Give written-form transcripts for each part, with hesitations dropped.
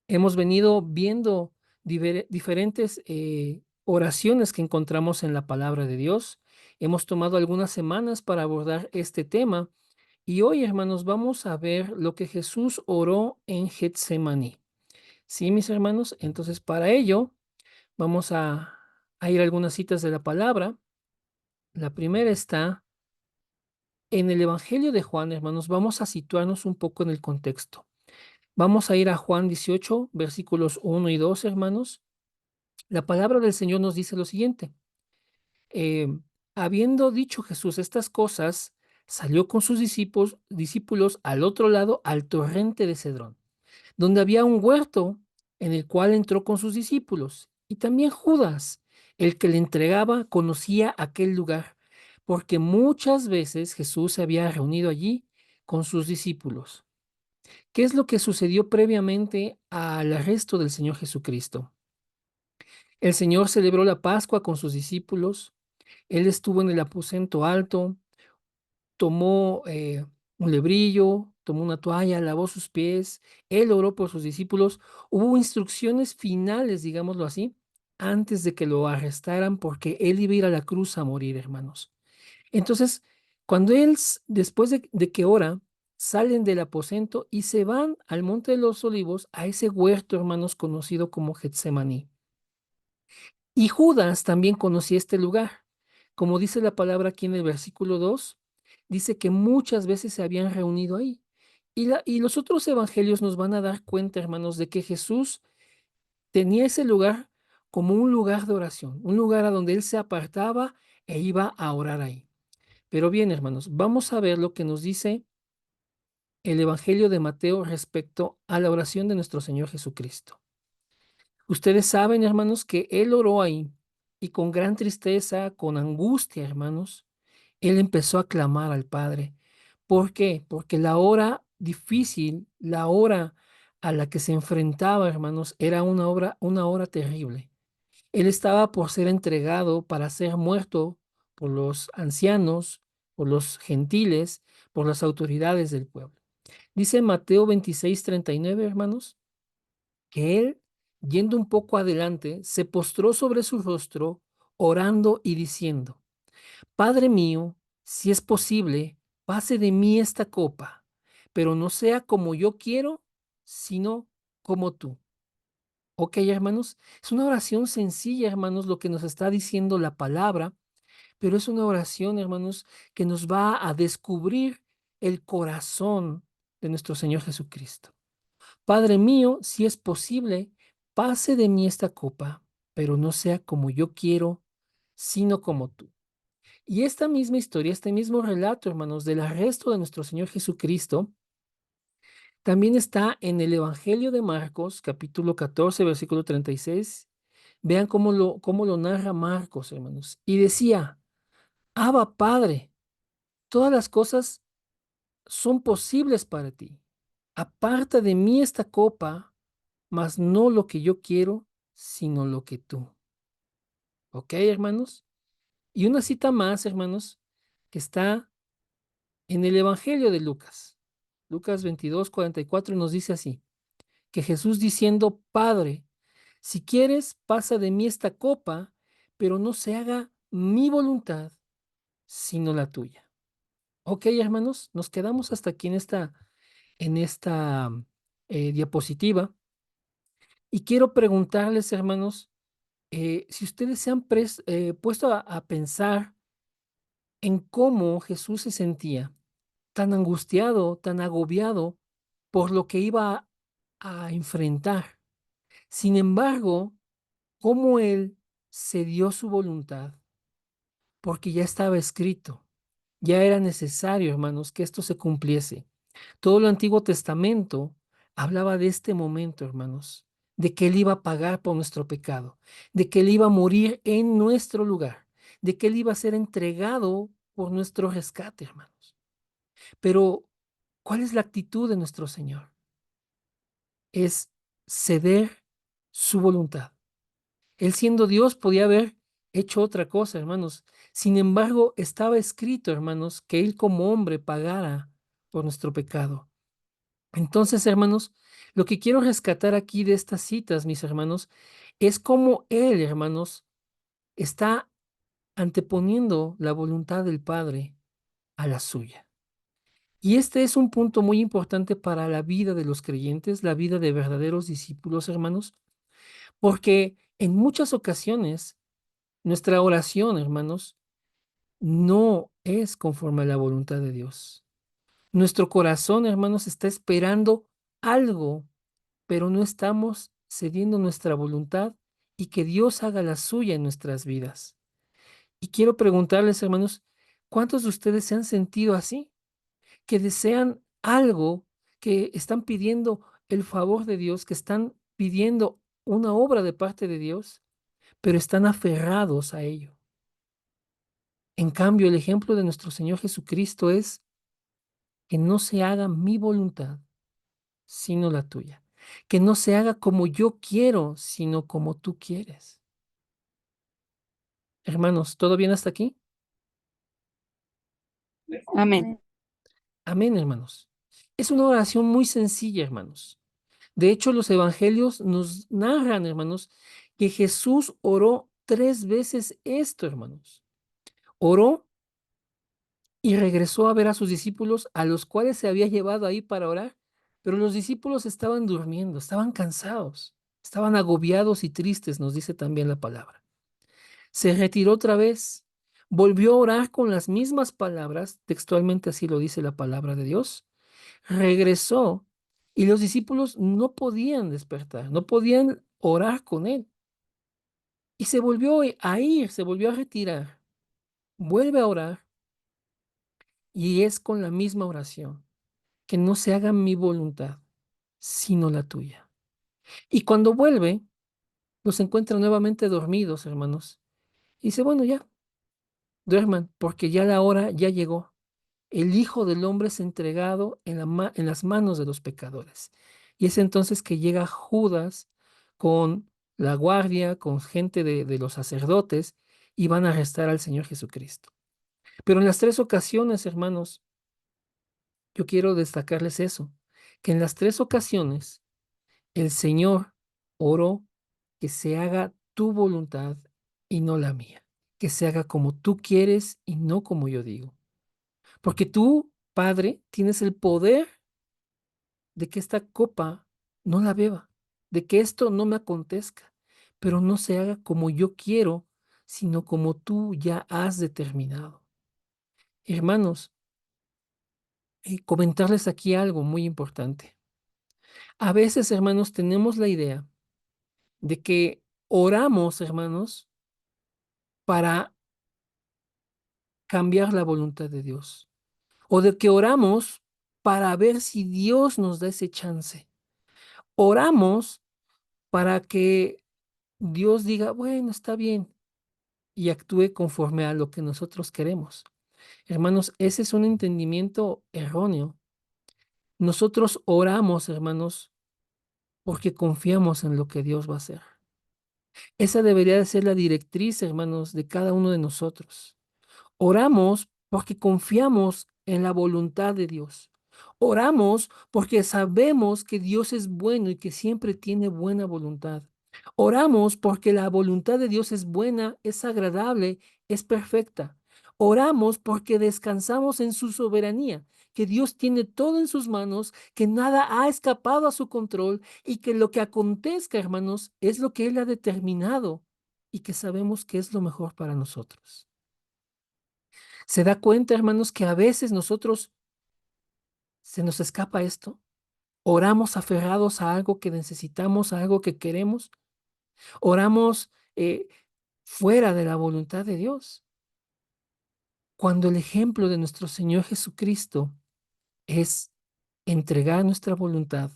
Hemos venido viendo diferentes oraciones que encontramos en la palabra de Dios. Hemos tomado algunas semanas para abordar este tema y hoy, hermanos, vamos a ver lo que Jesús oró en Getsemaní. Sí, mis hermanos, entonces para ello vamos a ir a algunas citas de la palabra. La primera está en el Evangelio de Juan, hermanos. Vamos a situarnos un poco en el contexto. Vamos a ir a Juan 18, versículos 1 y 2, hermanos. La palabra del Señor nos dice lo siguiente. eh, Habiendo dicho Jesús estas cosas, salió con sus discípulos al otro lado, al torrente de Cedrón, donde había un huerto en el cual entró con sus discípulos. Y también Judas, el que le entregaba, conocía aquel lugar, porque muchas veces Jesús se había reunido allí con sus discípulos. ¿Qué es lo que sucedió previamente al arresto del Señor Jesucristo? El Señor celebró la Pascua con sus discípulos. Él estuvo en el aposento alto, tomó un lebrillo, tomó una toalla, lavó sus pies, él oró por sus discípulos. Hubo instrucciones finales, digámoslo así, antes de que lo arrestaran, porque él iba a ir a la cruz a morir, hermanos. Entonces, cuando después de que ora, salen del aposento y se van al Monte de los Olivos, a ese huerto, hermanos, conocido como Getsemaní. Y Judas también conocía este lugar. Como dice la palabra aquí en el versículo 2, dice que muchas veces se habían reunido ahí. Y los otros evangelios nos van a dar cuenta, hermanos, de que Jesús tenía ese lugar como un lugar de oración, un lugar a donde él se apartaba e iba a orar ahí. Pero bien, hermanos, vamos a ver lo que nos dice el Evangelio de Mateo respecto a la oración de nuestro Señor Jesucristo. Ustedes saben, hermanos, que él oró ahí y con gran tristeza, con angustia, hermanos, él empezó a clamar al Padre. ¿Por qué? Porque la hora difícil, la hora a la que se enfrentaba, hermanos, era una hora terrible. Él estaba por ser entregado para ser muerto por los ancianos, por los gentiles, por las autoridades del pueblo. Dice Mateo 26:39, hermanos, que él, yendo un poco adelante, se postró sobre su rostro, orando y diciendo: Padre mío, si es posible, pase de mí esta copa, pero no sea como yo quiero, sino como tú. Ok, hermanos, es una oración sencilla, hermanos, lo que nos está diciendo la palabra, pero es una oración, hermanos, que nos va a descubrir el corazón de nuestro Señor Jesucristo. Padre mío, si es posible, pase de mí esta copa, pero no sea como yo quiero, sino como tú. Y esta misma historia, este mismo relato, hermanos, del arresto de nuestro Señor Jesucristo, también está en el Evangelio de Marcos, capítulo 14, versículo 36. Vean cómo lo narra Marcos, hermanos. Y decía: Abba, Padre, todas las cosas son posibles para ti. Aparta de mí esta copa, mas no lo que yo quiero, sino lo que tú. ¿Ok, hermanos? Y una cita más, hermanos, que está en el Evangelio de Lucas. Lucas 22:44 nos dice así, que Jesús diciendo: Padre, si quieres, pasa de mí esta copa, pero no se haga mi voluntad, sino la tuya. Ok, hermanos, nos quedamos hasta aquí en esta diapositiva. Y quiero preguntarles, hermanos, si ustedes se han puesto a pensar en cómo Jesús se sentía, tan angustiado, tan agobiado por lo que iba a enfrentar. Sin embargo, cómo él se dio su voluntad, porque ya estaba escrito, ya era necesario, hermanos, que esto se cumpliese. Todo el Antiguo Testamento hablaba de este momento, hermanos, de que Él iba a pagar por nuestro pecado, de que Él iba a morir en nuestro lugar, de que Él iba a ser entregado por nuestro rescate, hermanos. Pero, ¿cuál es la actitud de nuestro Señor? Es ceder su voluntad. Él siendo Dios podía haber hecho otra cosa, hermanos. Sin embargo, estaba escrito, hermanos, que Él como hombre pagara por nuestro pecado. Entonces, hermanos, lo que quiero rescatar aquí de estas citas, mis hermanos, es cómo él, hermanos, está anteponiendo la voluntad del Padre a la suya. Y este es un punto muy importante para la vida de los creyentes, la vida de verdaderos discípulos, hermanos, porque en muchas ocasiones nuestra oración, hermanos, no es conforme a la voluntad de Dios. Nuestro corazón, hermanos, está esperando algo, pero no estamos cediendo nuestra voluntad y que Dios haga la suya en nuestras vidas. Y quiero preguntarles, hermanos, ¿cuántos de ustedes se han sentido así? Que desean algo, que están pidiendo el favor de Dios, que están pidiendo una obra de parte de Dios, pero están aferrados a ello. En cambio, el ejemplo de nuestro Señor Jesucristo es que no se haga mi voluntad, sino la tuya. Que no se haga como yo quiero, sino como tú quieres. Hermanos, ¿todo bien hasta aquí? Amén. Amén, hermanos. Es una oración muy sencilla, hermanos. De hecho, los evangelios nos narran, hermanos, que Jesús oró 3 veces esto, hermanos. Oró y regresó a ver a sus discípulos, a los cuales se había llevado ahí para orar, pero los discípulos estaban durmiendo, estaban cansados, estaban agobiados y tristes, nos dice también la palabra. Se retiró otra vez, volvió a orar con las mismas palabras, textualmente así lo dice la palabra de Dios, regresó y los discípulos no podían despertar, no podían orar con él. Y se volvió a ir, se volvió a retirar, vuelve a orar y es con la misma oración, que no se haga mi voluntad, sino la tuya. Y cuando vuelve, los encuentra nuevamente dormidos, hermanos. Y dice, bueno, ya, duerman, porque ya la hora ya llegó. El Hijo del Hombre es entregado en las manos de los pecadores. Y es entonces que llega Judas con la guardia, con gente de los sacerdotes, y van a arrestar al Señor Jesucristo. Pero en las 3 ocasiones, hermanos, yo quiero destacarles eso, que en las 3 ocasiones el Señor oró que se haga tu voluntad y no la mía, que se haga como tú quieres y no como yo digo. Porque tú, Padre, tienes el poder de que esta copa no la beba, de que esto no me acontezca, pero no se haga como yo quiero, sino como tú ya has determinado. Hermanos, comentarles aquí algo muy importante. A veces, hermanos, tenemos la idea de que oramos, hermanos, para cambiar la voluntad de Dios, o de que oramos para ver si Dios nos da ese chance. Oramos para que Dios diga, bueno, está bien, y actúe conforme a lo que nosotros queremos. Hermanos, ese es un entendimiento erróneo. Nosotros oramos, hermanos, porque confiamos en lo que Dios va a hacer. Esa debería de ser la directriz, hermanos, de cada uno de nosotros. Oramos porque confiamos en la voluntad de Dios. Oramos porque sabemos que Dios es bueno y que siempre tiene buena voluntad. Oramos porque la voluntad de Dios es buena, es agradable, es perfecta. Oramos porque descansamos en su soberanía, que Dios tiene todo en sus manos, que nada ha escapado a su control y que lo que acontezca, hermanos, es lo que Él ha determinado y que sabemos que es lo mejor para nosotros. ¿Se da cuenta, hermanos, que a veces nosotros se nos escapa esto? Oramos aferrados a algo que necesitamos, a algo que queremos. Oramos fuera de la voluntad de Dios. Cuando el ejemplo de nuestro Señor Jesucristo es entregar nuestra voluntad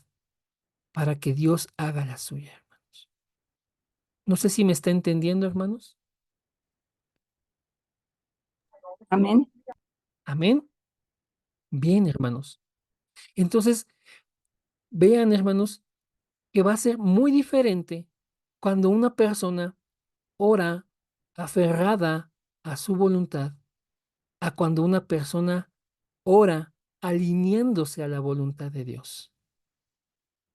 para que Dios haga la suya, hermanos. No sé si me está entendiendo, hermanos. Amén. Amén. Bien, hermanos. Entonces, vean, hermanos, que va a ser muy diferente cuando una persona ora aferrada a su voluntad a cuando una persona ora alineándose a la voluntad de Dios.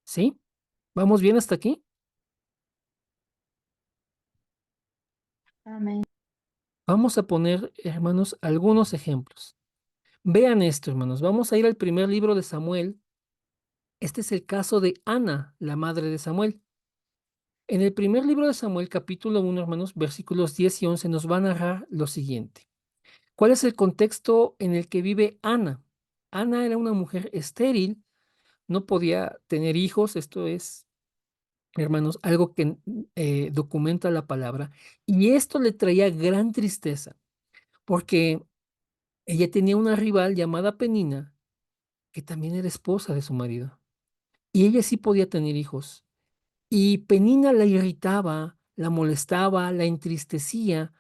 ¿Sí? ¿Vamos bien hasta aquí? Amén. Vamos a poner, hermanos, algunos ejemplos. Vean esto, hermanos. Vamos a ir al primer libro de Samuel. Este es el caso de Ana, la madre de Samuel. En el primer libro de Samuel, capítulo 1, hermanos, versículos 10 y 11, nos va a narrar lo siguiente. ¿Cuál es el contexto en el que vive Ana? Ana era una mujer estéril, no podía tener hijos, esto es, hermanos, algo que documenta la palabra, y esto le traía gran tristeza, porque ella tenía una rival llamada Penina, que también era esposa de su marido, y ella sí podía tener hijos. Y Penina la irritaba, la molestaba, la entristecía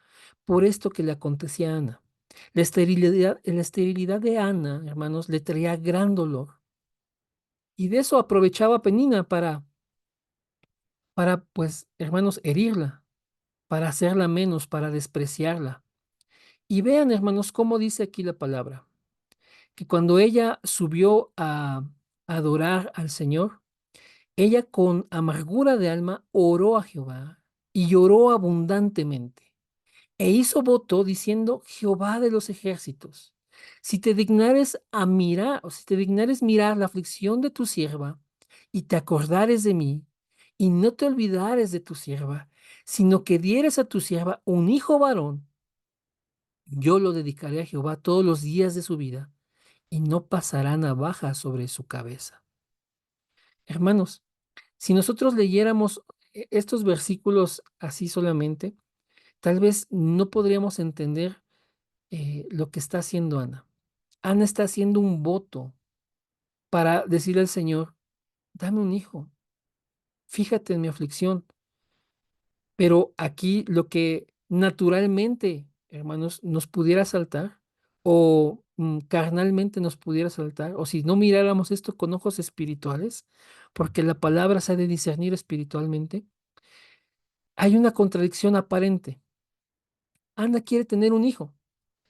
por esto que le acontecía a Ana. La esterilidad de Ana, hermanos, le traía gran dolor. Y de eso aprovechaba Penina pues, hermanos, herirla, para hacerla menos, para despreciarla. Y vean, hermanos, cómo dice aquí la palabra, que cuando ella subió a adorar al Señor, ella con amargura de alma oró a Jehová y lloró abundantemente e hizo voto diciendo: Jehová de los ejércitos, si te dignares a mirar, o si te dignares mirar la aflicción de tu sierva y te acordares de mí y no te olvidares de tu sierva, sino que dieres a tu sierva un hijo varón, yo lo dedicaré a Jehová todos los días de su vida y no pasará navaja sobre su cabeza. Hermanos, si nosotros leyéramos estos versículos así solamente, tal vez no podríamos entender lo que está haciendo Ana. Ana está haciendo un voto para decirle al Señor: dame un hijo, fíjate en mi aflicción. Pero aquí lo que naturalmente, hermanos, nos pudiera saltar o carnalmente nos pudiera saltar, o si no miráramos esto con ojos espirituales, porque la palabra se ha de discernir espiritualmente, hay una contradicción aparente. Ana quiere tener un hijo,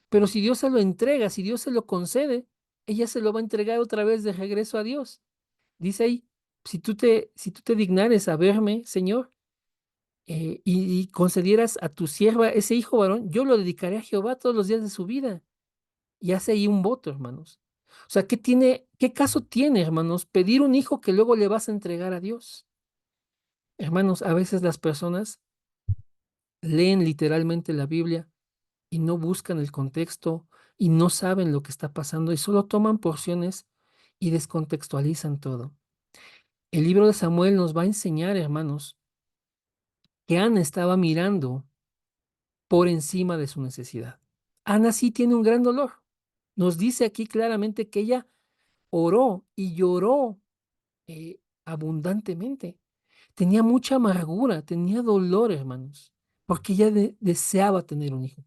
pero si Dios se lo entrega, si Dios se lo concede, ella se lo va a entregar otra vez de regreso a Dios. Dice ahí: si tú te dignares a verme, Señor, y concedieras a tu sierva ese hijo varón, yo lo dedicaré a Jehová todos los días de su vida. Y hace ahí un voto, hermanos. O sea, qué caso tiene, hermanos, pedir un hijo que luego le vas a entregar a Dios? Hermanos, a veces las personas leen literalmente la Biblia y no buscan el contexto y no saben lo que está pasando y solo toman porciones y descontextualizan todo. El libro de Samuel nos va a enseñar, hermanos, que Ana estaba mirando por encima de su necesidad. Ana sí tiene un gran dolor. Nos dice aquí claramente que ella oró y lloró abundantemente. Tenía mucha amargura, tenía dolor, hermanos, porque ella deseaba tener un hijo.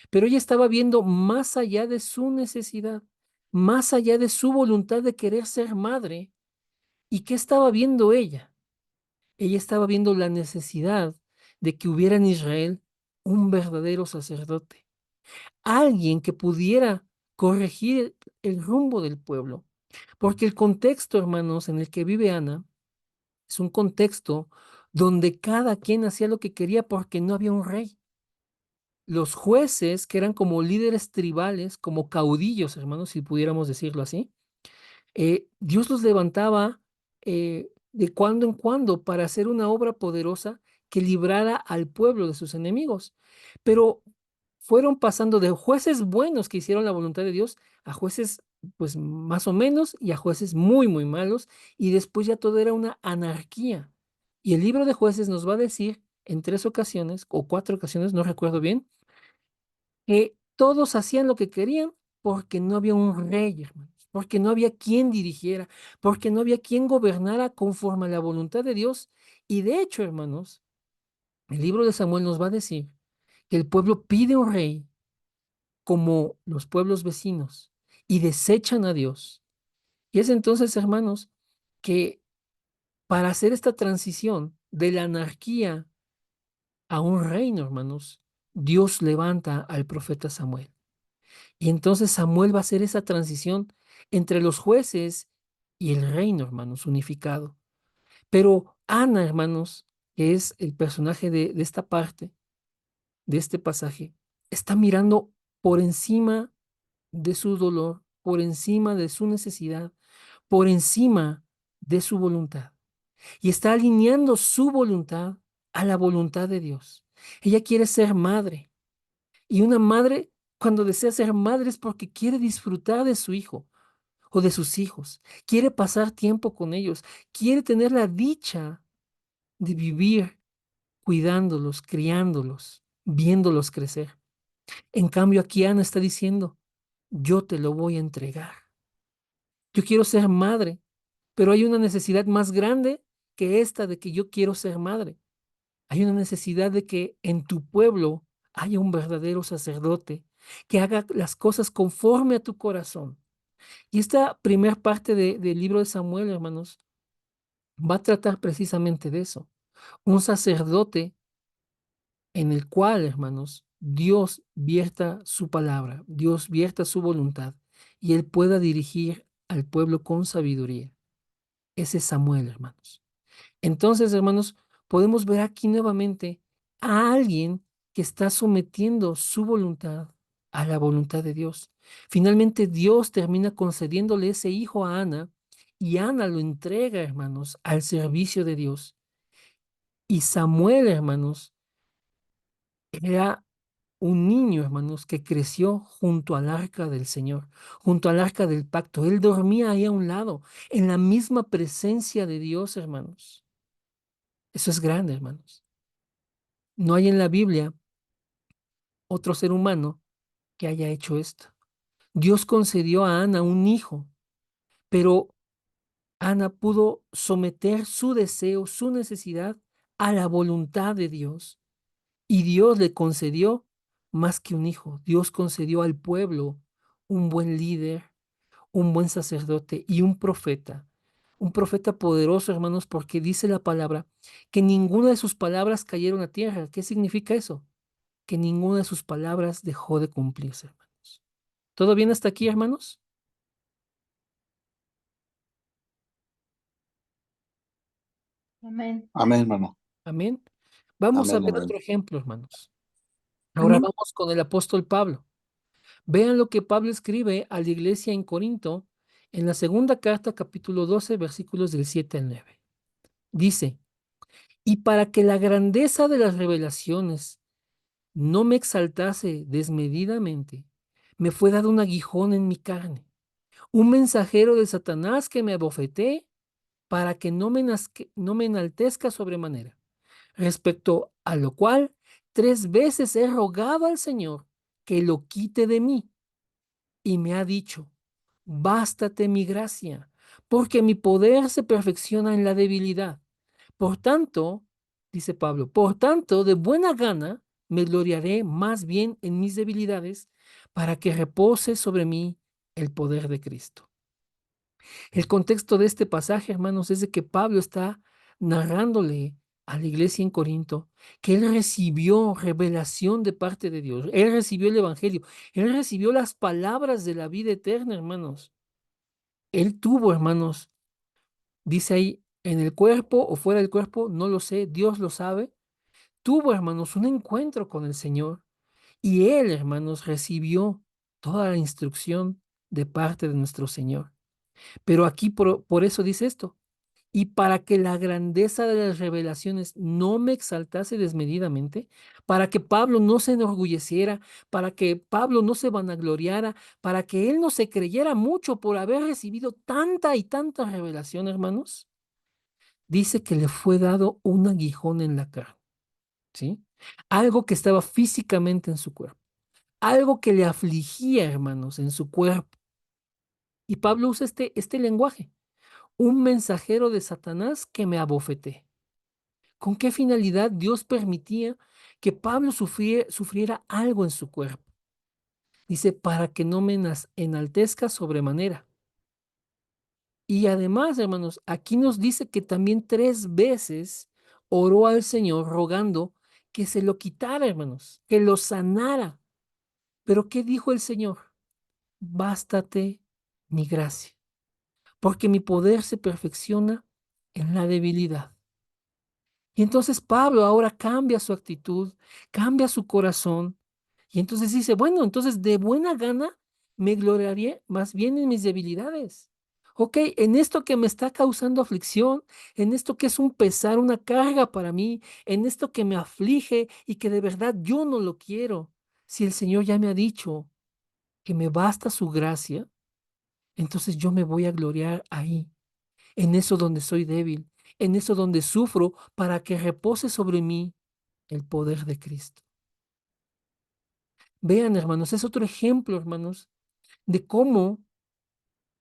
Pero ella estaba viendo más allá de su necesidad, más allá de su voluntad de querer ser madre. ¿Y qué estaba viendo ella? Ella estaba viendo la necesidad de que hubiera en Israel un verdadero sacerdote, alguien que pudiera corregir el rumbo del pueblo. Porque el contexto, hermanos, en el que vive Ana es un contexto donde cada quien hacía lo que quería porque no había un rey. Los jueces, que eran como líderes tribales, como caudillos, hermanos, si pudiéramos decirlo así, Dios los levantaba de cuando en cuando para hacer una obra poderosa que librara al pueblo de sus enemigos. Pero fueron pasando de jueces buenos que hicieron la voluntad de Dios a jueces pues más o menos y a jueces muy, muy malos, y después ya todo era una anarquía. Y el libro de jueces nos va a decir en 3 ocasiones o 4 ocasiones, no recuerdo bien, que todos hacían lo que querían porque no había un rey, hermanos, porque no había quien dirigiera, porque no había quien gobernara conforme a la voluntad de Dios. Y de hecho, hermanos, el libro de Samuel nos va a decir que el pueblo pide un rey como los pueblos vecinos y desechan a Dios. Y es entonces, hermanos, que para hacer esta transición de la anarquía a un reino, hermanos, Dios levanta al profeta Samuel. Y entonces Samuel va a hacer esa transición entre los jueces y el reino, hermanos, unificado. Pero Ana, hermanos, que es el personaje de esta parte, de este pasaje, está mirando por encima de su dolor, por encima de su necesidad, por encima de su voluntad. Y está alineando su voluntad a la voluntad de Dios. Ella quiere ser madre. Y una madre, cuando desea ser madre, es porque quiere disfrutar de su hijo o de sus hijos. Quiere pasar tiempo con ellos. Quiere tener la dicha de vivir cuidándolos, criándolos, viéndolos crecer. En cambio, aquí Ana está diciendo, yo te lo voy a entregar. Yo quiero ser madre, pero hay una necesidad más grande que esta de que yo quiero ser madre. Hay una necesidad de que en tu pueblo haya un verdadero sacerdote que haga las cosas conforme a tu corazón. Y esta primera parte del libro de Samuel, hermanos, va a tratar precisamente de eso. Un sacerdote en el cual, hermanos, Dios vierta su palabra, Dios vierta su voluntad y él pueda dirigir al pueblo con sabiduría. Ese es Samuel, hermanos. Entonces, hermanos, podemos ver aquí nuevamente a alguien que está sometiendo su voluntad a la voluntad de Dios. Finalmente, Dios termina concediéndole ese hijo a Ana y Ana lo entrega, hermanos, al servicio de Dios. Y Samuel, hermanos, era un niño, hermanos, que creció junto al arca del Señor, junto al arca del pacto. Él dormía ahí a un lado, en la misma presencia de Dios, hermanos. Eso es grande, hermanos. No hay en la Biblia otro ser humano que haya hecho esto. Dios concedió a Ana un hijo, pero Ana pudo someter su deseo, su necesidad a la voluntad de Dios. Y Dios le concedió más que un hijo. Dios concedió al pueblo un buen líder, un buen sacerdote y un profeta. Un profeta poderoso, hermanos, porque dice la palabra que ninguna de sus palabras cayeron a tierra. ¿Qué significa eso? Que ninguna de sus palabras dejó de cumplirse, hermanos. ¿Todo bien hasta aquí, hermanos? Amén. Amén, hermano. Amén. Vamos a Amén, ver amén. otro ejemplo, hermanos. Ahora Amén. vamos con el apóstol Pablo. Vean lo que Pablo escribe a la iglesia en Corinto en la segunda carta, capítulo 12, versículos del 7 al 9. Dice, y para que la grandeza de las revelaciones no me exaltase desmedidamente, me fue dado un aguijón en mi carne, un mensajero de Satanás que me abofeté para que no me enaltezca sobremanera. Respecto a lo cual, 3 veces he rogado al Señor que lo quite de mí, y me ha dicho, bástate mi gracia, porque mi poder se perfecciona en la debilidad. Por tanto, dice Pablo, por tanto, de buena gana me gloriaré más bien en mis debilidades, para que repose sobre mí el poder de Cristo. El contexto de este pasaje, hermanos, es de que Pablo está narrándole a la iglesia en Corinto que él recibió revelación de parte de Dios, él recibió el Evangelio, él recibió las palabras de la vida eterna, hermanos. Él tuvo, hermanos, dice ahí, en el cuerpo o fuera del cuerpo, no lo sé, Dios lo sabe. Tuvo, hermanos, un encuentro con el Señor y él, hermanos, recibió toda la instrucción de parte de nuestro Señor. Pero aquí por eso dice esto, y para que la grandeza de las revelaciones no me exaltase desmedidamente, para que Pablo no se enorgulleciera, para que Pablo no se vanagloriara, para que él no se creyera mucho por haber recibido tanta y tanta revelación, hermanos, dice que le fue dado un aguijón en la carne, ¿sí? Algo que estaba físicamente en su cuerpo, algo que le afligía, hermanos, en su cuerpo. Y Pablo usa este lenguaje, un mensajero de Satanás que me abofeté. ¿Con qué finalidad Dios permitía que Pablo sufriera algo en su cuerpo? Dice, para que no me enaltezca sobremanera. Y además, hermanos, aquí nos dice que también 3 veces oró al Señor rogando que se lo quitara, hermanos, que lo sanara. Pero ¿qué dijo el Señor? Bástate mi gracia, porque mi poder se perfecciona en la debilidad. Y entonces Pablo ahora cambia su actitud, cambia su corazón, y entonces dice, bueno, entonces de buena gana me gloriaré más bien en mis debilidades. Ok, en esto que me está causando aflicción, en esto que es un pesar, una carga para mí, en esto que me aflige y que de verdad yo no lo quiero. Si el Señor ya me ha dicho que me basta su gracia, entonces yo me voy a gloriar ahí, en eso donde soy débil, en eso donde sufro, para que repose sobre mí el poder de Cristo. Vean, hermanos, es otro ejemplo, hermanos, de cómo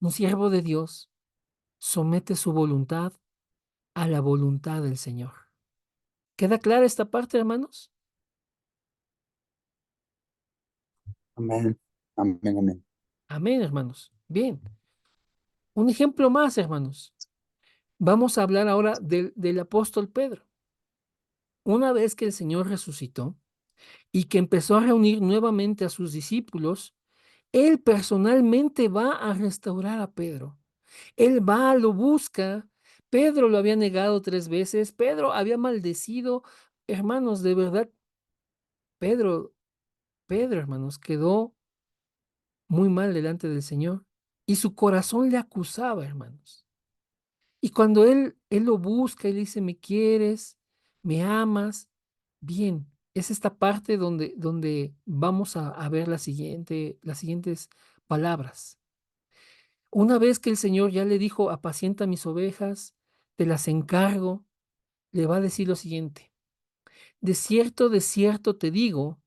un siervo de Dios somete su voluntad a la voluntad del Señor. ¿Queda clara esta parte, hermanos? Amén. Amén, amén. Amén, hermanos. Bien. Un ejemplo más, hermanos. Vamos a hablar ahora del apóstol Pedro. Una vez que el Señor resucitó y que empezó a reunir nuevamente a sus discípulos, Él personalmente va a restaurar a Pedro. Él va, lo busca. Pedro lo había negado 3 veces. Pedro había maldecido. Hermanos, de verdad, Pedro, Pedro, hermanos, quedó muy mal delante del Señor. Y su corazón le acusaba, hermanos. Y cuando él lo busca y le dice, ¿me quieres? ¿Me amas? Bien, es esta parte donde vamos a ver las siguientes palabras. Una vez que el Señor ya le dijo, apacienta mis ovejas, te las encargo, le va a decir lo siguiente. De cierto te digo,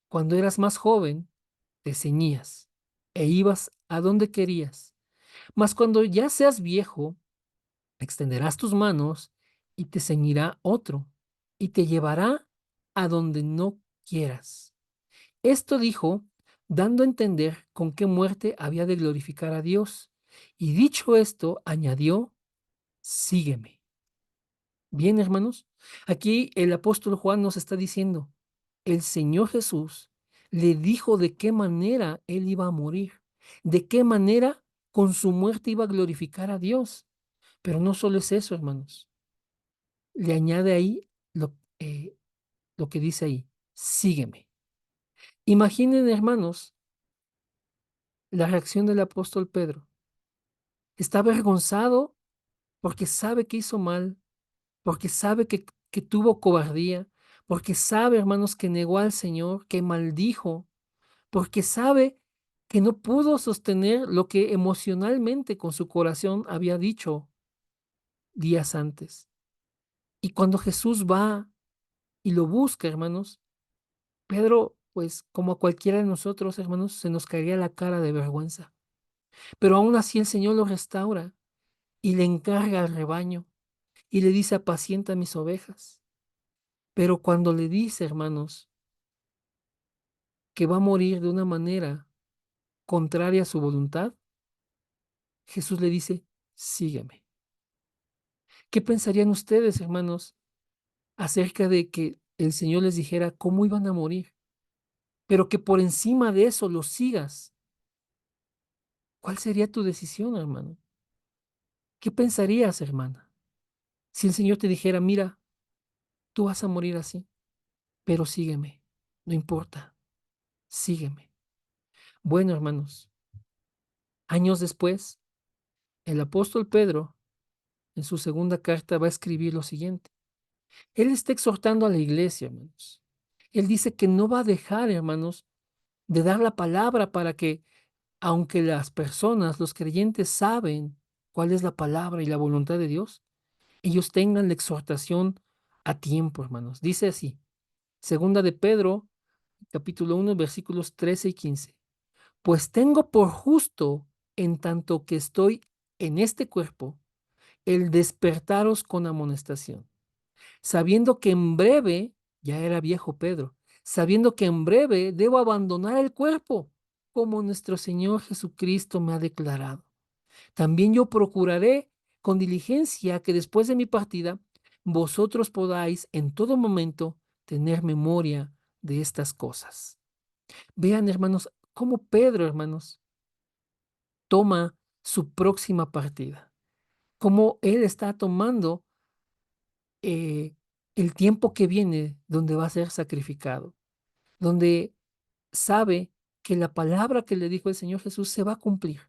cuando eras más joven, te ceñías e ibas a donde querías. Mas cuando ya seas viejo, extenderás tus manos y te ceñirá otro y te llevará a donde no quieras. Esto dijo, dando a entender con qué muerte había de glorificar a Dios. Y dicho esto, añadió, sígueme. Bien, hermanos, aquí el apóstol Juan nos está diciendo, el Señor Jesús le dijo de qué manera él iba a morir, de qué manera con su muerte iba a glorificar a Dios. Pero no solo es eso, hermanos. Le añade ahí lo que dice ahí, sígueme. Imaginen, hermanos, la reacción del apóstol Pedro. Está avergonzado porque sabe que hizo mal, porque sabe que tuvo cobardía, porque sabe, hermanos, que negó al Señor, que maldijo, porque sabe que no pudo sostener lo que emocionalmente con su corazón había dicho días antes. Y cuando Jesús va y lo busca, hermanos, Pedro, pues como a cualquiera de nosotros, hermanos, se nos caería la cara de vergüenza. Pero aún así el Señor lo restaura y le encarga al rebaño y le dice, apacienta mis ovejas. Pero cuando le dice, hermanos, que va a morir de una manera contraria a su voluntad, Jesús le dice, sígueme. ¿Qué pensarían ustedes, hermanos, acerca de que el Señor les dijera cómo iban a morir, pero que por encima de eso los sigas? ¿Cuál sería tu decisión, hermano? ¿Qué pensarías, hermana? Si el Señor te dijera, mira, tú vas a morir así, pero sígueme, no importa, sígueme. Bueno, hermanos, años después, el apóstol Pedro, en su segunda carta, va a escribir lo siguiente. Él está exhortando a la iglesia, hermanos. Él dice que no va a dejar, hermanos, de dar la palabra para que, aunque las personas, los creyentes, saben cuál es la palabra y la voluntad de Dios, ellos tengan la exhortación a tiempo, hermanos. Dice así, segunda de Pedro, capítulo 1, versículos 13 y 15. Pues tengo por justo, en tanto que estoy en este cuerpo, el despertaros con amonestación, sabiendo que en breve, ya era viejo Pedro, sabiendo que en breve debo abandonar el cuerpo, como nuestro Señor Jesucristo me ha declarado. También yo procuraré con diligencia que después de mi partida, vosotros podáis en todo momento tener memoria de estas cosas. Vean, hermanos, cómo Pedro, hermanos, toma su próxima partida. cómo Él está tomando eh, el tiempo que viene donde va a ser sacrificado, donde sabe que la palabra que le dijo el Señor Jesús se va a cumplir.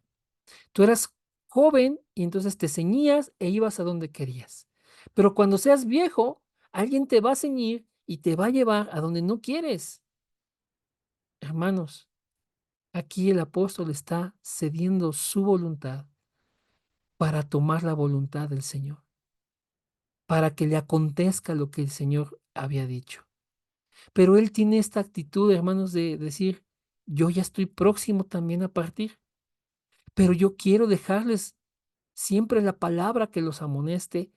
Tú eras joven y entonces te ceñías e ibas a donde querías. Pero cuando seas viejo, alguien te va a ceñir y te va a llevar a donde no quieres. Hermanos, aquí el apóstol está cediendo su voluntad para tomar la voluntad del Señor, para que le acontezca lo que el Señor había dicho. Pero él tiene esta actitud, hermanos, de decir, yo ya estoy próximo también a partir, pero yo quiero dejarles siempre la palabra que los amoneste,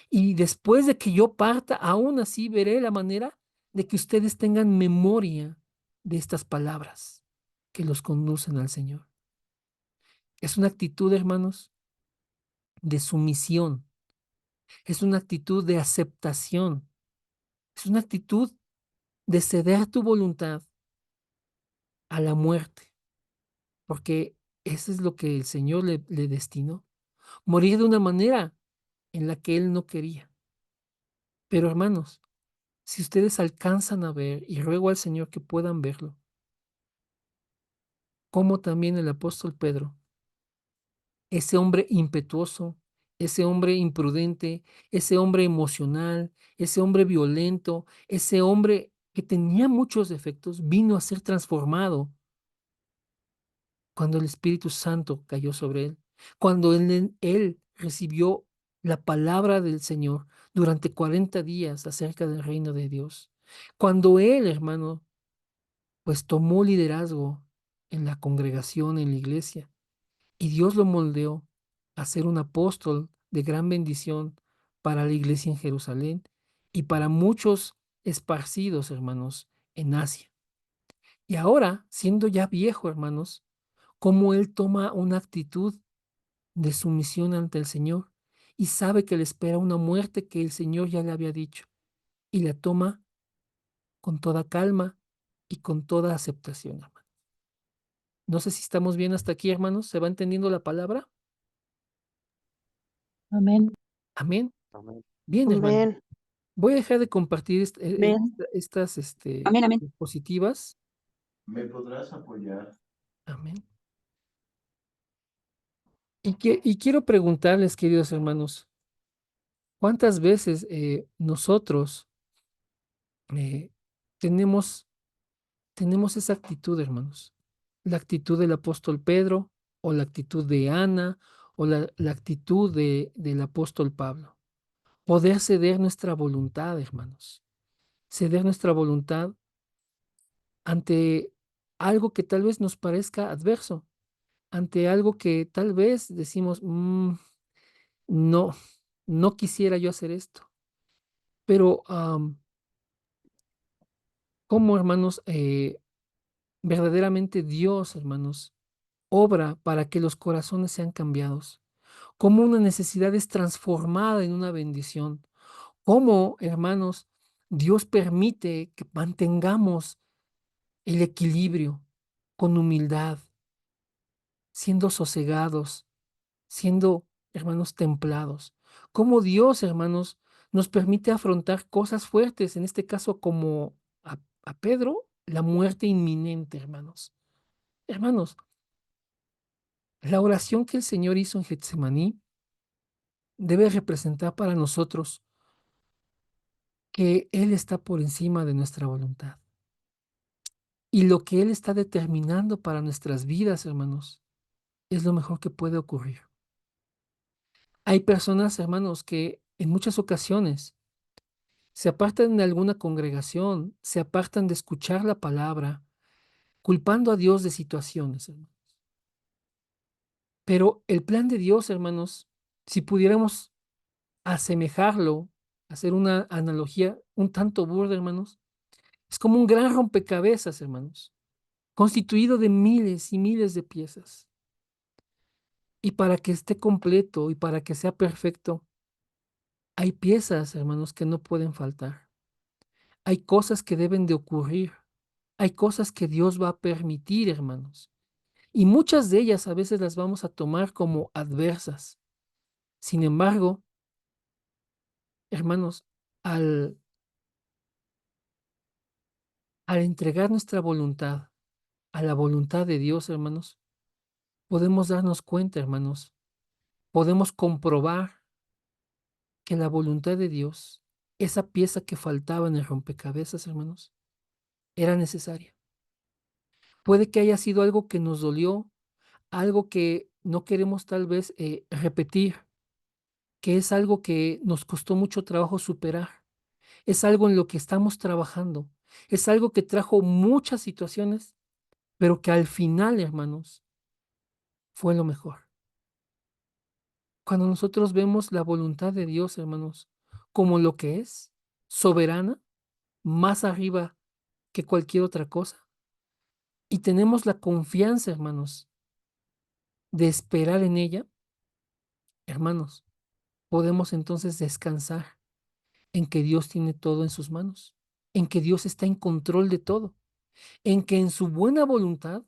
y después de que yo parta, aún así veré la manera de que ustedes tengan memoria de estas palabras que los conducen al Señor. Es una actitud, hermanos, de sumisión, es una actitud de aceptación, es una actitud de ceder tu voluntad a la muerte, porque eso es lo que el Señor le destinó, morir de una manera en la que Él no quería. Pero hermanos, si ustedes alcanzan a ver, y ruego al Señor que puedan verlo, como también el apóstol Pedro, ese hombre impetuoso, ese hombre imprudente, ese hombre emocional, ese hombre violento, ese hombre que tenía muchos defectos, vino a ser transformado cuando el Espíritu Santo cayó sobre él, cuando él recibió la palabra del Señor durante 40 días acerca del reino de Dios. Cuando él, hermano, pues tomó liderazgo en la congregación, en la iglesia, y Dios lo moldeó a ser un apóstol de gran bendición para la iglesia en Jerusalén y para muchos esparcidos, hermanos, en Asia. Y ahora, siendo ya viejo, hermanos, cómo él toma una actitud de sumisión ante el Señor y sabe que le espera una muerte que el Señor ya le había dicho, y la toma con toda calma y con toda aceptación, hermano. No sé si estamos bien hasta aquí, hermanos. ¿Se va entendiendo la palabra? Amén. Amén. Amén. Bien, hermano. Amén. Voy a dejar de compartir Amén. estas Amén. Amén. diapositivas. ¿Me podrás apoyar? Amén. Y quiero preguntarles, queridos hermanos, ¿cuántas veces nosotros eh, tenemos, tenemos esa actitud, hermanos? La actitud del apóstol Pedro, o la actitud de Ana, o la actitud del apóstol Pablo. Poder ceder nuestra voluntad, hermanos. Ceder nuestra voluntad ante algo que tal vez nos parezca adverso, ante algo que tal vez decimos, no, no quisiera yo hacer esto. Pero, ¿cómo, hermanos, verdaderamente Dios, hermanos, obra para que los corazones sean cambiados? ¿Cómo una necesidad es transformada en una bendición? ¿Cómo, hermanos, Dios permite que mantengamos el equilibrio con humildad, siendo sosegados, siendo, hermanos, templados? ¿Cómo Dios, hermanos, nos permite afrontar cosas fuertes, en este caso como a Pedro, la muerte inminente, hermanos? Hermanos, la oración que el Señor hizo en Getsemaní debe representar para nosotros que Él está por encima de nuestra voluntad. Y lo que Él está determinando para nuestras vidas, hermanos, es lo mejor que puede ocurrir. Hay personas, hermanos, que en muchas ocasiones se apartan de alguna congregación, se apartan de escuchar la palabra, culpando a Dios de situaciones, hermanos. Pero el plan de Dios, hermanos, si pudiéramos asemejarlo, hacer una analogía un tanto burda, hermanos, es como un gran rompecabezas, hermanos, constituido de miles y miles de piezas. Y para que esté completo y para que sea perfecto, hay piezas, hermanos, que no pueden faltar. Hay cosas que deben de ocurrir. Hay cosas que Dios va a permitir, hermanos. Y muchas de ellas a veces las vamos a tomar como adversas. Sin embargo, hermanos, al, al entregar nuestra voluntad a la voluntad de Dios, hermanos, podemos darnos cuenta, hermanos, podemos comprobar que la voluntad de Dios, esa pieza que faltaba en el rompecabezas, hermanos, era necesaria. Puede que haya sido algo que nos dolió, algo que no queremos tal vez repetir, que es algo que nos costó mucho trabajo superar, es algo en lo que estamos trabajando, es algo que trajo muchas situaciones, pero que al final, hermanos, fue lo mejor. Cuando nosotros vemos la voluntad de Dios, hermanos, como lo que es, soberana, más arriba que cualquier otra cosa, y tenemos la confianza, hermanos, de esperar en ella, hermanos, podemos entonces descansar en que Dios tiene todo en sus manos, en que Dios está en control de todo, en que en su buena voluntad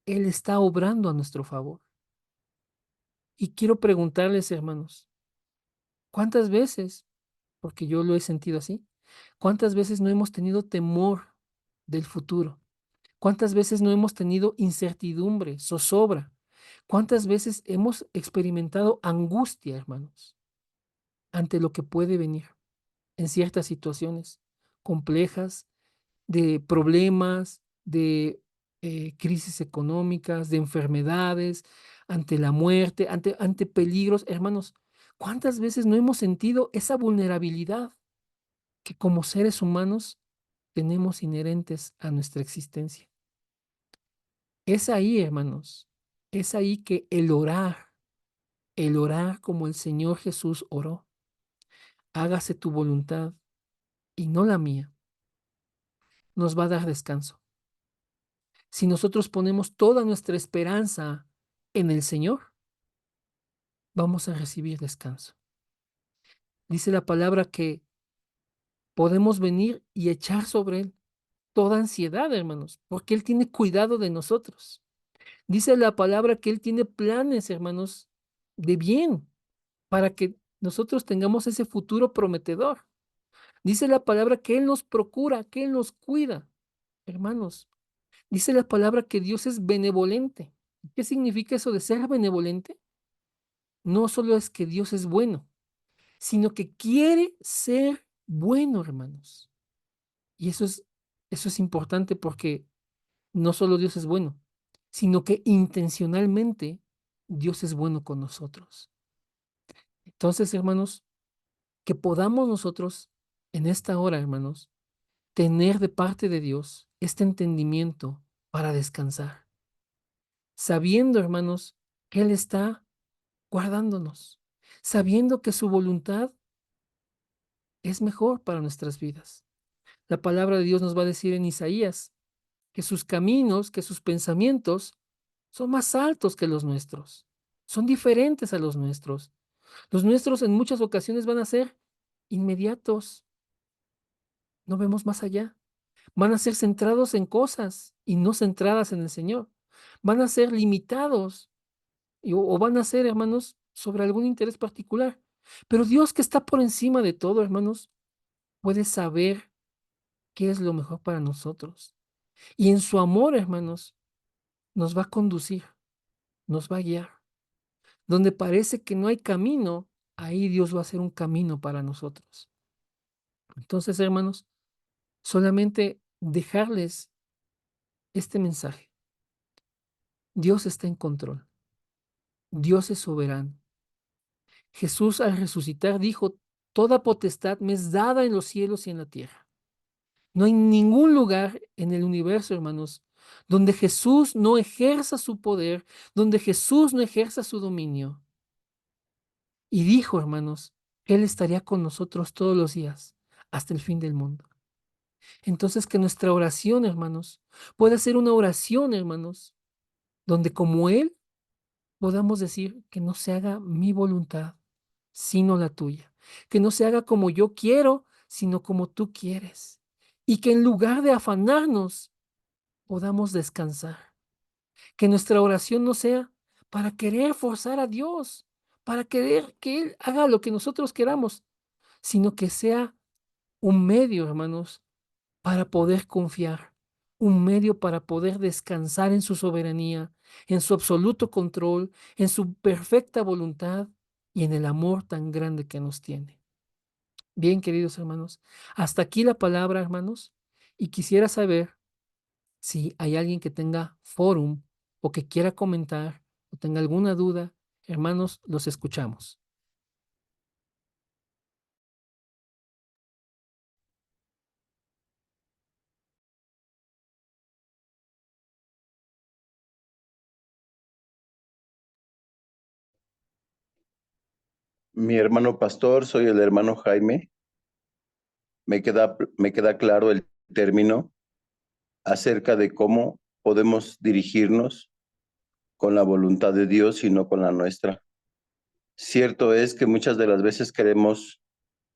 Él está obrando a nuestro favor. Y quiero preguntarles, hermanos, ¿cuántas veces, porque yo lo he sentido así, cuántas veces no hemos tenido temor del futuro? ¿Cuántas veces no hemos tenido incertidumbre, zozobra? ¿Cuántas veces hemos experimentado angustia, hermanos, ante lo que puede venir en ciertas situaciones complejas, de problemas, de crisis económicas, de enfermedades, ante la muerte, ante peligros? Hermanos, ¿cuántas veces no hemos sentido esa vulnerabilidad que como seres humanos tenemos inherentes a nuestra existencia? Es ahí, hermanos, es ahí que el orar como el Señor Jesús oró, hágase tu voluntad y no la mía, nos va a dar descanso. Si nosotros ponemos toda nuestra esperanza en el Señor, vamos a recibir descanso. Dice la palabra que podemos venir y echar sobre Él toda ansiedad, hermanos, porque Él tiene cuidado de nosotros. Dice la palabra que Él tiene planes, hermanos, de bien, para que nosotros tengamos ese futuro prometedor. Dice la palabra que Él nos procura, que Él nos cuida. Hermanos, dice la palabra que Dios es benevolente. ¿Qué significa eso de ser benevolente? No solo es que Dios es bueno, sino que quiere ser bueno, hermanos. Y eso es importante porque no solo Dios es bueno, sino que intencionalmente Dios es bueno con nosotros. Entonces, hermanos, que podamos nosotros en esta hora, hermanos, tener de parte de Dios este entendimiento para descansar, sabiendo, hermanos, que Él está guardándonos, sabiendo que su voluntad es mejor para nuestras vidas. La palabra de Dios nos va a decir en Isaías que sus caminos, que sus pensamientos son más altos que los nuestros, son diferentes a los nuestros. Los nuestros en muchas ocasiones van a ser inmediatos, no vemos más allá. Van a ser centrados en cosas y no centradas en el Señor. Van a ser limitados o van a ser, hermanos, sobre algún interés particular. Pero Dios, que está por encima de todo, hermanos, puede saber qué es lo mejor para nosotros. Y en su amor, hermanos, nos va a conducir, nos va a guiar. Donde parece que no hay camino, ahí Dios va a hacer un camino para nosotros. Entonces, hermanos, solamente dejarles este mensaje. Dios está en control. Dios es soberano. Jesús al resucitar dijo, toda potestad me es dada en los cielos y en la tierra. No hay ningún lugar en el universo, hermanos, donde Jesús no ejerza su poder, donde Jesús no ejerza su dominio. Y dijo, hermanos, que Él estaría con nosotros todos los días, hasta el fin del mundo. Entonces, que nuestra oración, hermanos, pueda ser una oración, hermanos, donde como Él podamos decir que no se haga mi voluntad, sino la tuya. Que no se haga como yo quiero, sino como tú quieres. Y que en lugar de afanarnos, podamos descansar. Que nuestra oración no sea para querer forzar a Dios, para querer que Él haga lo que nosotros queramos, sino que sea un medio, hermanos, para poder confiar, un medio para poder descansar en su soberanía, en su absoluto control, en su perfecta voluntad y en el amor tan grande que nos tiene. Bien, queridos hermanos, hasta aquí la palabra, hermanos, y quisiera saber si hay alguien que tenga fórum o que quiera comentar o tenga alguna duda, hermanos, los escuchamos. Mi hermano pastor, soy el hermano Jaime. Me queda claro el término acerca de cómo podemos dirigirnos con la voluntad de Dios y no con la nuestra. Cierto es que muchas de las veces queremos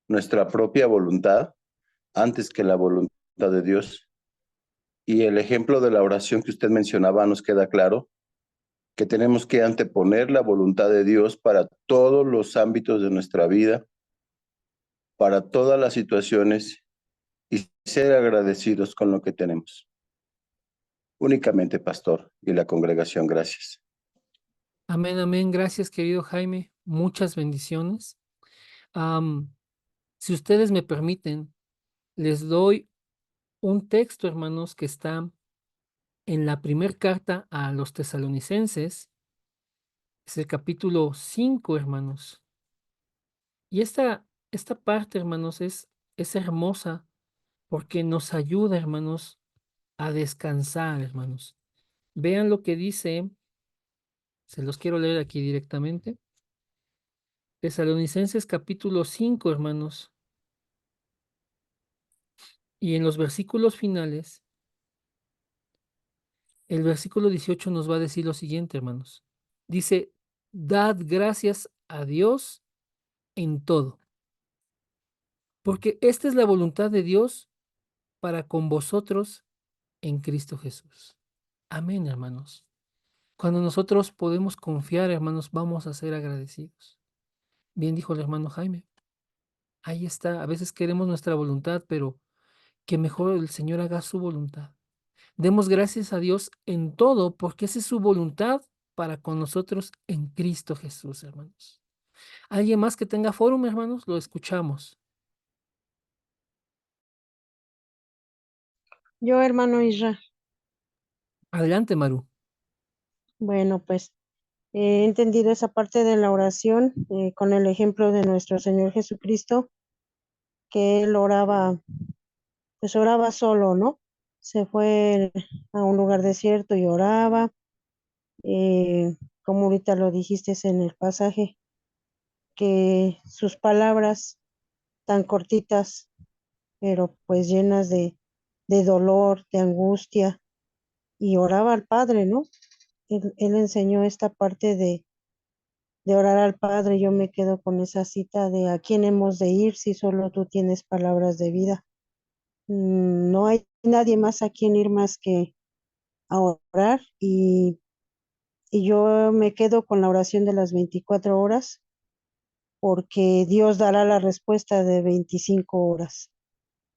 nuestra propia voluntad antes que la voluntad de Dios. Y el ejemplo de la oración que usted mencionaba nos queda claro que tenemos que anteponer la voluntad de Dios para todos los ámbitos de nuestra vida, para todas las situaciones y ser agradecidos con lo que tenemos. Únicamente, pastor y la congregación, gracias. Amén, amén. Gracias, querido Jaime. Muchas bendiciones. Si ustedes me permiten, les doy un texto, hermanos, que está en la primera carta a los tesalonicenses. Es el capítulo 5, hermanos. Y esta parte, hermanos, es hermosa porque nos ayuda, hermanos, a descansar, hermanos. Vean lo que dice, se los quiero leer aquí directamente. Tesalonicenses capítulo 5, hermanos. Y en los versículos finales, el versículo 18 nos va a decir lo siguiente, hermanos. Dice, dad gracias a Dios en todo, porque esta es la voluntad de Dios para con vosotros en Cristo Jesús. Amén, hermanos. Cuando nosotros podemos confiar, hermanos, vamos a ser agradecidos. Bien dijo el hermano Jaime. Ahí está. A veces queremos nuestra voluntad, pero que mejor el Señor haga su voluntad. Demos gracias a Dios en todo, porque esa es su voluntad para con nosotros en Cristo Jesús, hermanos. ¿Alguien más que tenga fórum, hermanos? Lo escuchamos. Yo, hermano Isra. Adelante, Maru. Bueno, pues he entendido esa parte de la oración con el ejemplo de nuestro Señor Jesucristo, que él oraba, pues oraba solo, ¿no? Se fue a un lugar desierto y oraba, como ahorita lo dijiste en el pasaje, que sus palabras tan cortitas, pero pues llenas de dolor, de angustia, y oraba al Padre, ¿no? Él enseñó esta parte de orar al Padre. Yo me quedo con esa cita de a quién hemos de ir si solo tú tienes palabras de vida. No hay nadie más a quien ir más que a orar y yo me quedo con la oración de las 24 horas porque Dios dará la respuesta de 25 horas.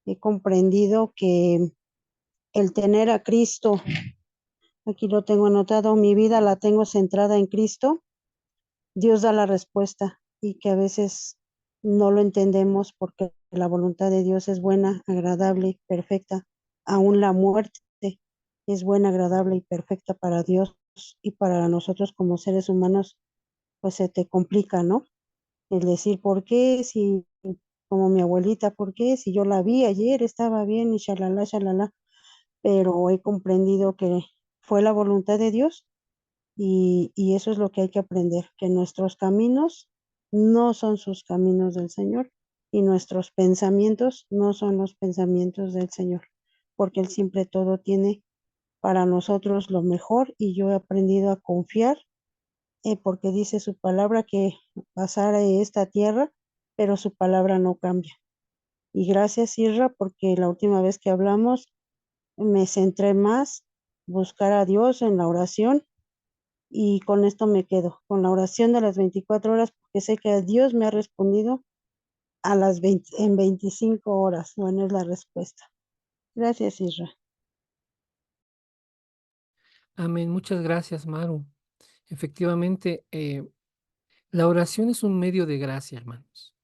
He comprendido que el tener a Cristo, aquí lo tengo anotado, mi vida la tengo centrada en Cristo. Dios da la respuesta y que a veces no lo entendemos porque la voluntad de Dios es buena, agradable, perfecta. Aún la muerte es buena, agradable y perfecta para Dios y para nosotros como seres humanos, pues se te complica, ¿no? El decir, ¿por qué? Si, como mi abuelita, ¿por qué? Si yo la vi ayer, estaba bien y shalala, shalala, pero he comprendido que fue la voluntad de Dios y eso es lo que hay que aprender, que nuestros caminos no son sus caminos del Señor y nuestros pensamientos no son los pensamientos del Señor, porque Él siempre todo tiene para nosotros lo mejor y yo he aprendido a confiar porque dice su palabra que pasará esta tierra, pero su palabra no cambia. Y gracias, Isra, porque la última vez que hablamos me centré más buscar a Dios en la oración y con esto me quedo, con la oración de las 24 horas, que sé que Dios me ha respondido en 25 horas. Bueno, es la respuesta. Gracias, Isra. Amén. Muchas gracias, Maru. Efectivamente, la oración es un medio de gracia, hermanos.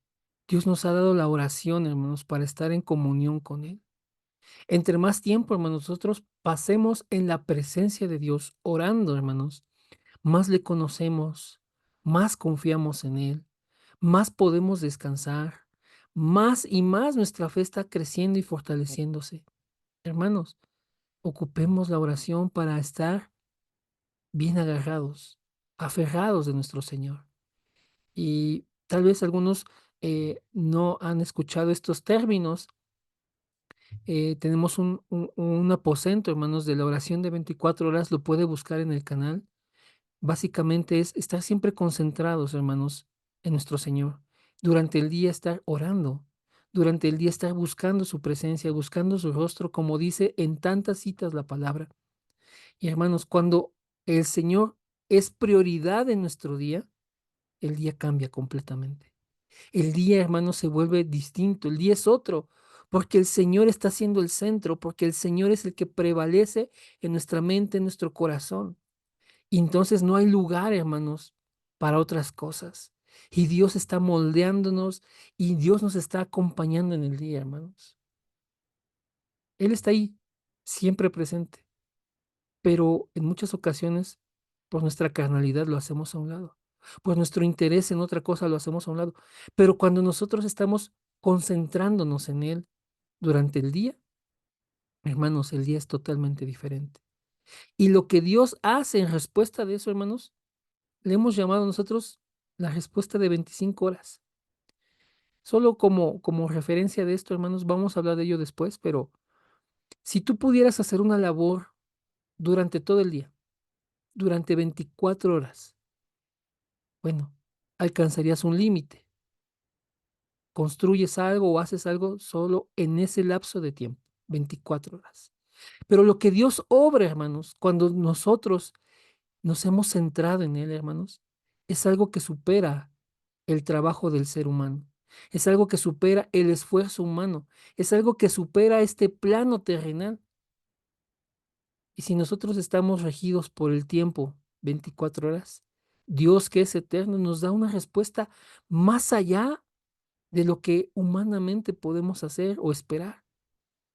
Dios nos ha dado la oración, hermanos, para estar en comunión con Él. Entre más tiempo, hermanos, nosotros pasemos en la presencia de Dios orando, hermanos, más le conocemos, más confiamos en Él, más podemos descansar, más y más nuestra fe está creciendo y fortaleciéndose. Hermanos, ocupemos la oración para estar bien agarrados, aferrados de nuestro Señor. Y tal vez algunos no han escuchado estos términos. Tenemos un aposento, hermanos, de la oración de 24 horas, lo puede buscar en el canal. Básicamente es estar siempre concentrados, hermanos, en nuestro Señor. Durante el día estar orando, durante el día estar buscando su presencia, buscando su rostro, como dice en tantas citas la palabra. Y hermanos, cuando el Señor es prioridad en nuestro día, el día cambia completamente. El día, hermanos, se vuelve distinto, el día es otro, porque el Señor está siendo el centro, porque el Señor es el que prevalece en nuestra mente, en nuestro corazón. Y entonces no hay lugar, hermanos, para otras cosas. Y Dios está moldeándonos y Dios nos está acompañando en el día, hermanos. Él está ahí, siempre presente, pero en muchas ocasiones, por nuestra carnalidad lo hacemos a un lado, por nuestro interés en otra cosa lo hacemos a un lado. Pero cuando nosotros estamos concentrándonos en Él durante el día, hermanos, el día es totalmente diferente. Y lo que Dios hace en respuesta de eso, hermanos, le hemos llamado nosotros la respuesta de 25 horas. Solo como referencia de esto, hermanos, vamos a hablar de ello después, pero si tú pudieras hacer una labor durante todo el día, durante 24 horas, bueno, alcanzarías un límite. Construyes algo o haces algo solo en ese lapso de tiempo, 24 horas. Pero lo que Dios obra, hermanos, cuando nosotros nos hemos centrado en Él, hermanos, es algo que supera el trabajo del ser humano. Es algo que supera el esfuerzo humano. Es algo que supera este plano terrenal. Y si nosotros estamos regidos por el tiempo, 24 horas, Dios que es eterno nos da una respuesta más allá de lo que humanamente podemos hacer o esperar.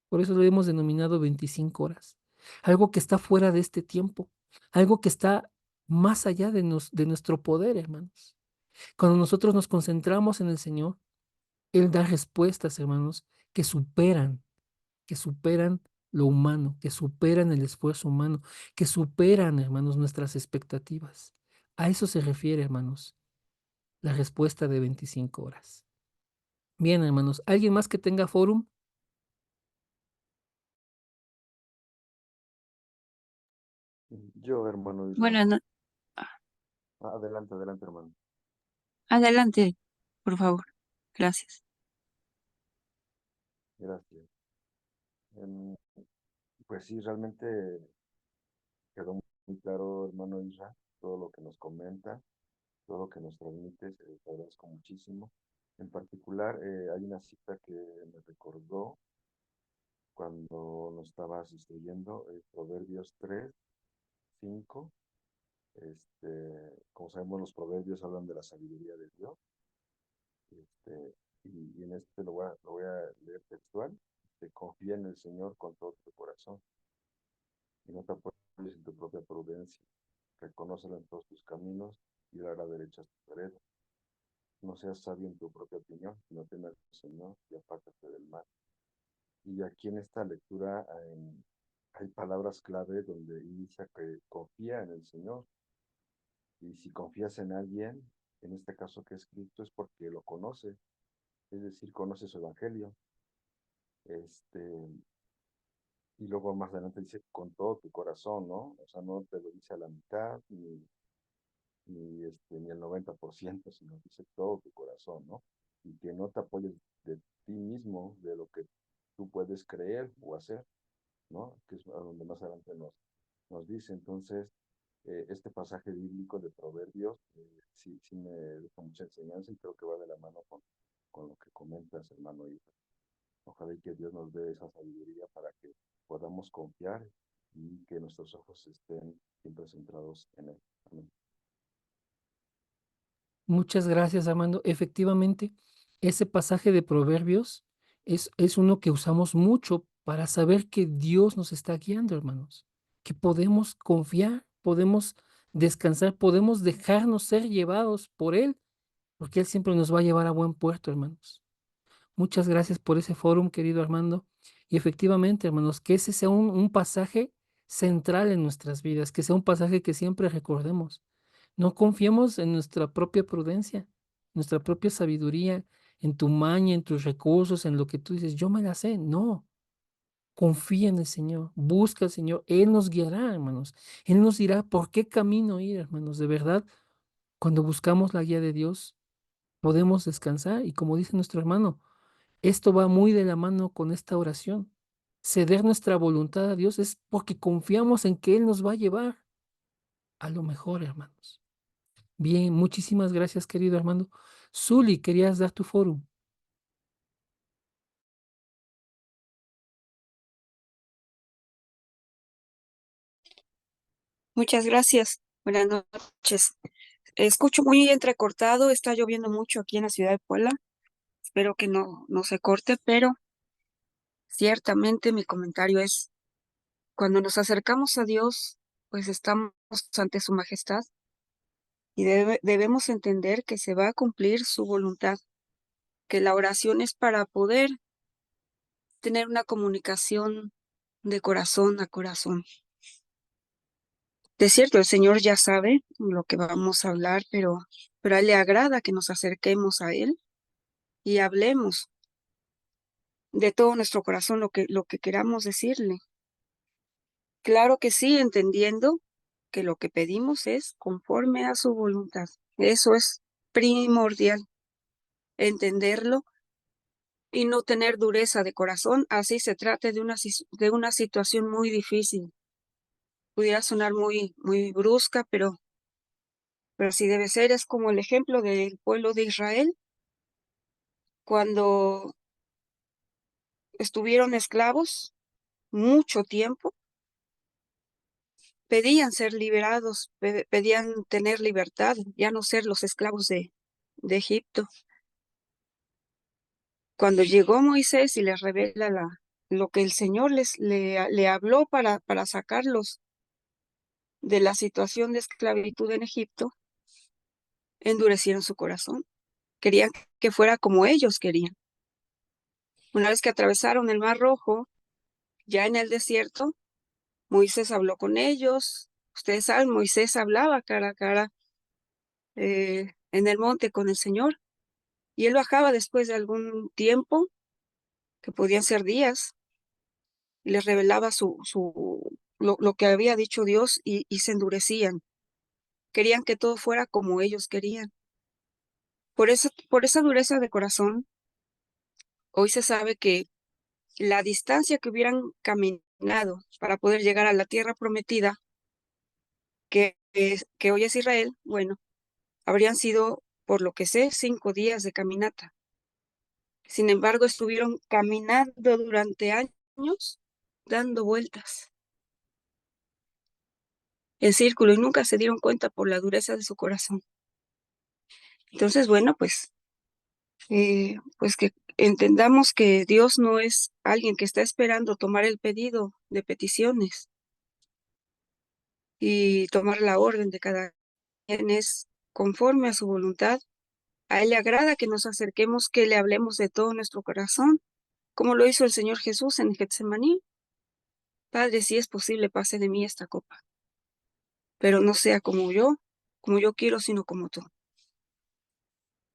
Por eso lo hemos denominado 25 horas. Algo que está fuera de este tiempo, algo que está más allá de nuestro poder, hermanos. Cuando nosotros nos concentramos en el Señor, Él da respuestas, hermanos, que superan lo humano, que superan el esfuerzo humano, que superan, hermanos, nuestras expectativas. A eso se refiere, hermanos, la respuesta de 25 horas. Bien, hermanos, ¿alguien más que tenga fórum? Yo, hermano Isra. Bueno, Adelante, adelante, hermano. adelante, por favor. Gracias. Gracias. Em, pues sí, realmente quedó muy claro, hermano Isra, todo lo que nos comenta, todo lo que nos transmite, te agradezco muchísimo. En particular, hay una cita que me recordó cuando nos estabas instruyendo, Proverbios 3, 5. Como sabemos, los proverbios hablan de la sabiduría de Dios. Y en este lo voy a leer textual. Confía en el Señor con todo tu corazón y no te apoyes en tu propia prudencia. Reconócelo en todos tus caminos y Él hará derechas tus veredas. No seas sabio en tu propia opinión, sino teme al Señor y apártate del mal. Y aquí en esta lectura hay palabras clave donde inicia que confía en el Señor. Y si confías en alguien, en este caso que es Cristo, es porque lo conoce, es decir, conoce su evangelio. Y luego más adelante dice con todo tu corazón, ¿no? O sea, no te lo dice a la mitad, ni el 90%, sino dice todo tu corazón, ¿no? Y que no te apoyes de ti mismo, de lo que tú puedes creer o hacer, ¿no? Que es a donde más adelante nos dice. Entonces, este pasaje bíblico de Proverbios sí me deja mucha enseñanza y creo que va de la mano con lo que comentas, hermano Isa. Ojalá y que Dios nos dé esa sabiduría para que podamos confiar y que nuestros ojos estén siempre centrados en Él. Amén. Muchas gracias, Armando. Efectivamente, ese pasaje de Proverbios es uno que usamos mucho para saber que Dios nos está guiando, hermanos, que podemos confiar, podemos descansar, podemos dejarnos ser llevados por Él, porque Él siempre nos va a llevar a buen puerto, hermanos. Muchas gracias por ese fórum, querido Armando. Y efectivamente, hermanos, que ese sea un pasaje central en nuestras vidas, que sea un pasaje que siempre recordemos. No confiemos en nuestra propia prudencia, nuestra propia sabiduría, en tu maña, en tus recursos, en lo que tú dices, yo me la sé. No, confía en el Señor, busca al Señor, Él nos guiará, hermanos. Él nos dirá por qué camino ir, hermanos. De verdad, cuando buscamos la guía de Dios, podemos descansar y como dice nuestro hermano, esto va muy de la mano con esta oración. Ceder nuestra voluntad a Dios es porque confiamos en que Él nos va a llevar a lo mejor, hermanos. Bien, muchísimas gracias, querido Armando. Zuli, querías dar tu foro. Muchas gracias. Buenas noches. Escucho muy entrecortado, está lloviendo mucho aquí en la ciudad de Puebla. Espero que no se corte, pero ciertamente mi comentario es, cuando nos acercamos a Dios, pues estamos ante su majestad y debemos entender que se va a cumplir su voluntad, que la oración es para poder tener una comunicación de corazón a corazón. De cierto, el Señor ya sabe lo que vamos a hablar, pero a Él le agrada que nos acerquemos a Él y hablemos de todo nuestro corazón lo que queramos decirle. Claro que sí, entendiendo que lo que pedimos es conforme a su voluntad. Eso es primordial, entenderlo y no tener dureza de corazón, así se trate de una situación muy difícil. Pudiera sonar muy brusca, pero sí debe ser. Es como el ejemplo del pueblo de Israel cuando estuvieron esclavos mucho tiempo, pedían ser liberados, pedían tener libertad, ya no ser los esclavos de Egipto. Cuando llegó Moisés y les revela lo que el Señor le habló para sacarlos de la situación de esclavitud en Egipto, endurecieron su corazón. Querían que fuera como ellos querían. Una vez que atravesaron el Mar Rojo, ya en el desierto, Moisés habló con ellos. Ustedes saben, Moisés hablaba cara a cara en el monte con el Señor. Y él bajaba después de algún tiempo, que podían ser días, y les revelaba lo que había dicho Dios y se endurecían. Querían que todo fuera como ellos querían. Por esa dureza de corazón, hoy se sabe que la distancia que hubieran caminado para poder llegar a la tierra prometida, que hoy es Israel, bueno, habrían sido, por lo que sé, 5 días de caminata. Sin embargo, estuvieron caminando durante años, dando vueltas en círculo y nunca se dieron cuenta por la dureza de su corazón. Entonces, bueno, pues que entendamos que Dios no es alguien que está esperando tomar el pedido de peticiones y tomar la orden de cada quien, es conforme a su voluntad. A Él le agrada que nos acerquemos, que le hablemos de todo nuestro corazón, como lo hizo el Señor Jesús en Getsemaní. Padre, si es posible, pase de mí esta copa, pero no sea como yo quiero, sino como tú.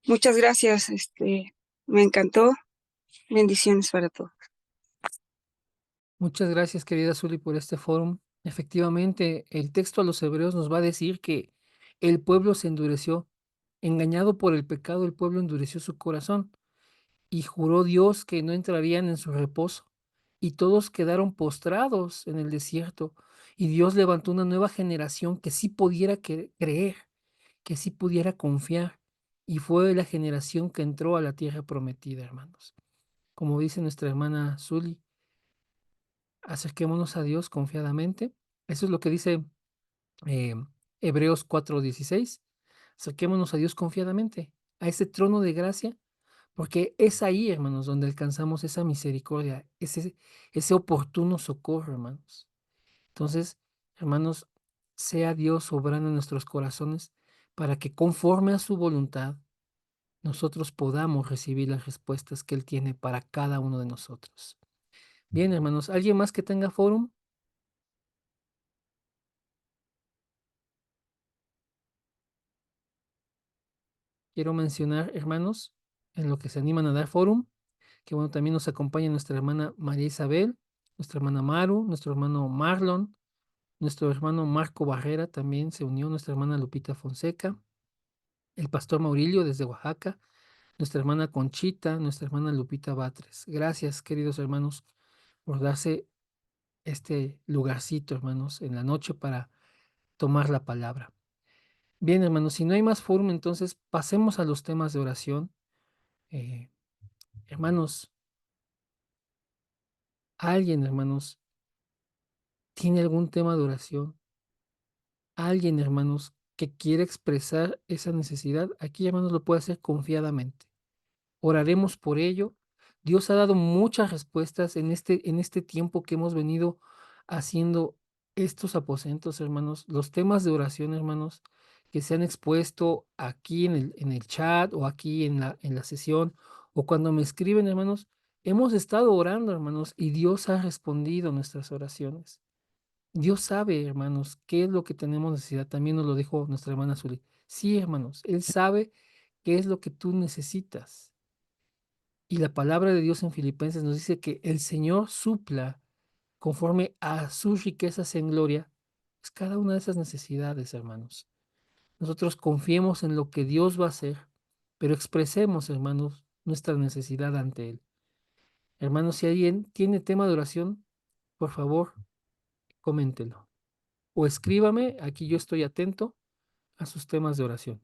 Muchas gracias, me encantó. Bendiciones para todos. Muchas gracias, querida Zuli, por este foro. Efectivamente, el texto a los hebreos nos va a decir que el pueblo se endureció. Engañado por el pecado, el pueblo endureció su corazón y juró Dios que no entrarían en su reposo. y todos quedaron postrados en el desierto. Y Dios levantó una nueva generación que sí pudiera creer, que sí pudiera confiar. Y fue la generación que entró a la tierra prometida, hermanos. Como dice nuestra hermana Zuli, acerquémonos a Dios confiadamente. Eso es lo que dice eh, Hebreos 4:16. Acerquémonos a Dios confiadamente, a ese trono de gracia, porque es ahí, hermanos, donde alcanzamos esa misericordia, ese oportuno socorro, hermanos. Entonces, hermanos, sea Dios obrando en nuestros corazones para que conforme a su voluntad nosotros podamos recibir las respuestas que Él tiene para cada uno de nosotros. Bien, hermanos, ¿alguien más que tenga fórum? Quiero mencionar, hermanos, en lo que se animan a dar fórum, que bueno, también nos acompaña nuestra hermana María Isabel, nuestra hermana Maru, nuestro hermano Marlon, nuestro hermano Marco Barrera también se unió, nuestra hermana Lupita Fonseca, el pastor Maurilio desde Oaxaca, nuestra hermana Conchita, nuestra hermana Lupita Batres. Gracias, queridos hermanos, por darse este lugarcito, hermanos, en la noche para tomar la palabra. Bien, hermanos, si no hay más fórum, entonces pasemos a los temas de oración. Eh, hermanos, alguien, hermanos, tiene algún tema de oración. Alguien, hermanos, que quiere expresar esa necesidad, aquí, hermanos, lo puede hacer confiadamente. Oraremos por ello. Dios ha dado muchas respuestas en este tiempo que hemos venido haciendo estos aposentos, hermanos. Los temas de oración, hermanos, que se han expuesto aquí en el chat o aquí en la sesión o cuando me escriben, hermanos, hemos estado orando, hermanos, y Dios ha respondido nuestras oraciones. Dios sabe, hermanos, qué es lo que tenemos necesidad. También nos lo dijo nuestra hermana Zuli. Sí, hermanos, Él sabe qué es lo que tú necesitas. Y la palabra de Dios en Filipenses nos dice que el Señor supla conforme a sus riquezas en gloria, pues cada una de esas necesidades, hermanos. Nosotros confiemos en lo que Dios va a hacer, pero expresemos, hermanos, nuestra necesidad ante Él. Hermanos, si alguien tiene tema de oración, por favor, coméntelo. O escríbame, aquí yo estoy atento a sus temas de oración.